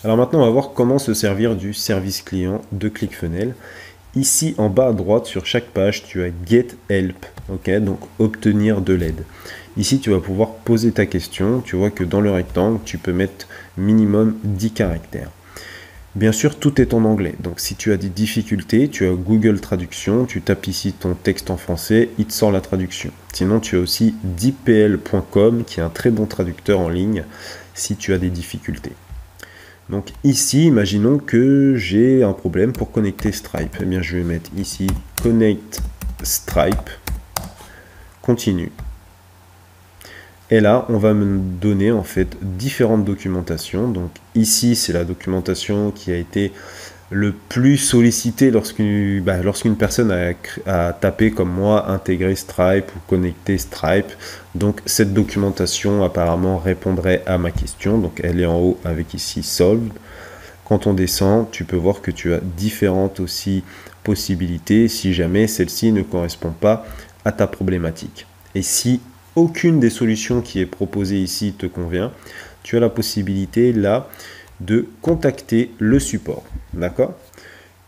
Alors maintenant, on va voir comment se servir du service client de ClickFunnels. Ici, en bas à droite, sur chaque page, tu as Get Help, ok, donc obtenir de l'aide. Ici, tu vas pouvoir poser ta question. Tu vois que dans le rectangle, tu peux mettre minimum 10 caractères. Bien sûr, tout est en anglais. Donc, si tu as des difficultés, tu as Google Traduction. Tu tapes ici ton texte en français, il te sort la traduction. Sinon, tu as aussi dpl.com, qui est un très bon traducteur en ligne, si tu as des difficultés. Donc ici, imaginons que j'ai un problème pour connecter Stripe. Eh bien, je vais mettre ici Connect Stripe, continue. Et là, on va me donner en fait différentes documentations. Donc ici, c'est la documentation qui a été le plus sollicitée lorsqu'une personne a tapé comme moi intégrer Stripe ou connecter Stripe. Donc cette documentation apparemment répondrait à ma question. Donc elle est en haut avec ici Solved. Quand on descend, tu peux voir que tu as différentes aussi possibilités si jamais celle-ci ne correspond pas à ta problématique. Et si aucune des solutions qui est proposée ici te convient, tu as la possibilité là de contacter le support. D'accord ?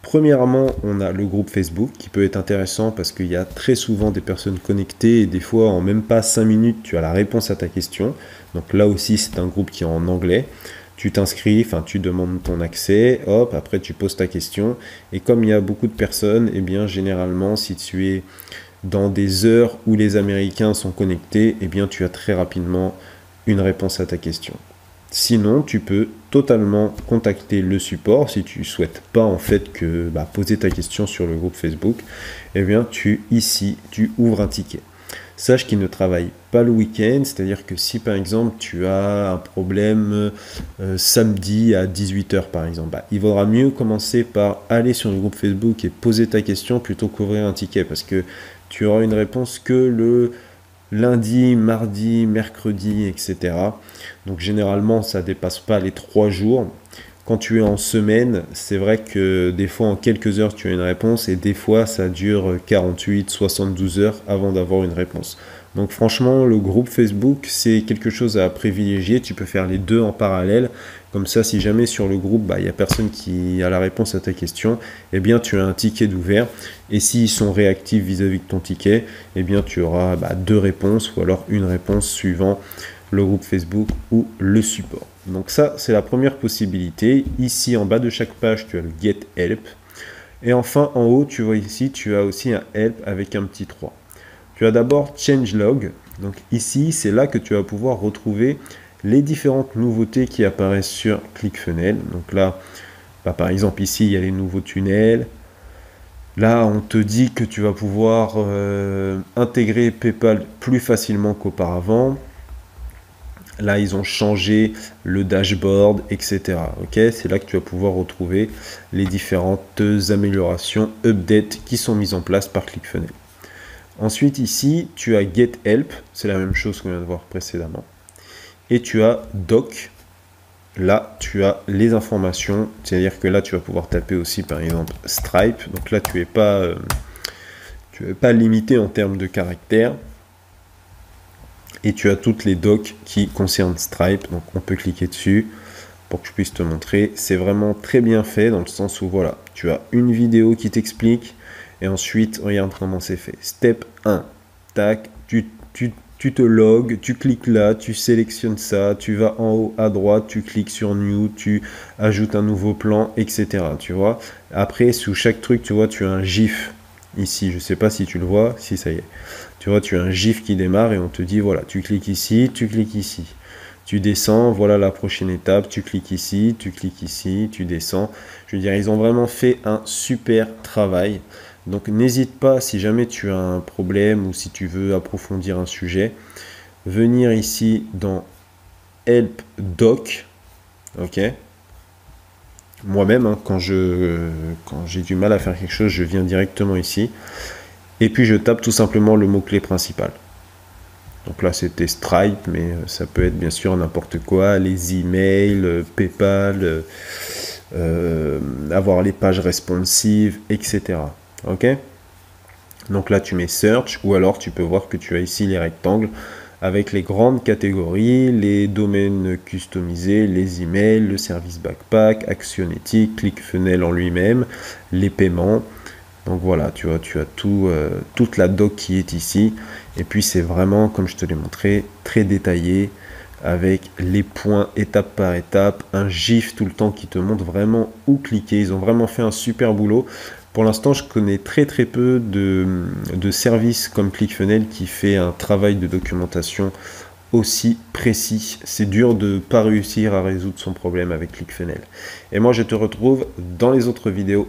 Premièrement, on a le groupe Facebook qui peut être intéressant parce qu'il y a très souvent des personnes connectées et des fois en même pas 5 minutes, tu as la réponse à ta question. Donc là aussi, c'est un groupe qui est en anglais. Tu t'inscris, tu demandes ton accès, hop, après tu poses ta question. Et comme il y a beaucoup de personnes, eh bien généralement, si tu es dans des heures où les Américains sont connectés, eh bien tu as très rapidement une réponse à ta question. Sinon, tu peux totalement contacter le support si tu ne souhaites pas en fait poser ta question sur le groupe Facebook. Eh bien, tu ouvres un ticket. Sache qu'il ne travaille pas le week-end, c'est-à-dire que si par exemple tu as un problème samedi à 18h par exemple, il vaudra mieux commencer par aller sur le groupe Facebook et poser ta question plutôt qu'ouvrir un ticket parce que tu auras une réponse que le lundi, mardi, mercredi, etc. Donc généralement ça ne dépasse pas les 3 jours. Quand tu es en semaine, c'est vrai que des fois en quelques heures tu as une réponse et des fois ça dure 48, 72 heures avant d'avoir une réponse. Donc franchement, le groupe Facebook, c'est quelque chose à privilégier. Tu peux faire les deux en parallèle. Comme ça, si jamais sur le groupe, il n'y a personne qui a la réponse à ta question, eh bien tu as un ticket d'ouvert. Et s'ils sont réactifs vis-à-vis de ton ticket, eh bien tu auras deux réponses ou alors une réponse suivant le groupe Facebook ou le support. Donc ça, c'est la première possibilité. Ici, en bas de chaque page, tu as le Get Help. Et enfin, en haut, tu vois ici, tu as aussi un Help avec un petit 3. Tu as d'abord Changelog. Donc ici, c'est là que tu vas pouvoir retrouver les différentes nouveautés qui apparaissent sur ClickFunnels. Donc là, par exemple, ici, il y a les nouveaux tunnels. Là, on te dit que tu vas pouvoir intégrer PayPal plus facilement qu'auparavant. Là, ils ont changé le dashboard, etc. Okay, c'est là que tu vas pouvoir retrouver les différentes améliorations, updates qui sont mises en place par ClickFunnels. Ensuite, ici, tu as Get Help. C'est la même chose qu'on vient de voir précédemment. Et tu as Doc. Là, tu as les informations. C'est-à-dire que là, tu vas pouvoir taper aussi, par exemple, Stripe. Donc là, tu n'es pas limité en termes de caractères. Et tu as toutes les docs qui concernent Stripe. Donc, on peut cliquer dessus pour que je puisse te montrer. C'est vraiment très bien fait dans le sens où, voilà, tu as une vidéo qui t'explique. Et ensuite, regarde comment c'est fait. Step 1. Tac, tu te logs, tu cliques là, tu sélectionnes ça, tu vas en haut à droite, tu cliques sur New, tu ajoutes un nouveau plan, etc. Tu vois. Après, sous chaque truc, tu vois, tu as un GIF. Ici, je ne sais pas si tu le vois. Si, ça y est. Tu vois, tu as un GIF qui démarre et on te dit, voilà, tu cliques ici, tu cliques ici. Tu descends, voilà la prochaine étape, tu cliques ici, tu descends. Je veux dire, ils ont vraiment fait un super travail. Donc n'hésite pas, si jamais tu as un problème ou si tu veux approfondir un sujet, venir ici dans Help Doc. Ok. Moi-même, quand j'ai du mal à faire quelque chose, je viens directement ici. Et puis je tape tout simplement le mot-clé principal. Donc là, c'était Stripe, mais ça peut être bien sûr n'importe quoi, les emails, PayPal, avoir les pages responsives, etc. Ok ? Donc là, tu mets Search, ou alors tu peux voir que tu as ici les rectangles avec les grandes catégories, les domaines customisés, les emails, le service backpack, Actionetics, ClickFunnels en lui-même, les paiements. Donc voilà, tu vois, tu as tout, toute la doc qui est ici. Et puis c'est vraiment, comme je te l'ai montré, très détaillé, avec les points étape par étape, un GIF tout le temps qui te montre vraiment où cliquer. Ils ont vraiment fait un super boulot. Pour l'instant, je connais très peu de services comme ClickFunnels qui fait un travail de documentation aussi précis. C'est dur de ne pas réussir à résoudre son problème avec ClickFunnels. Et moi, je te retrouve dans les autres vidéos.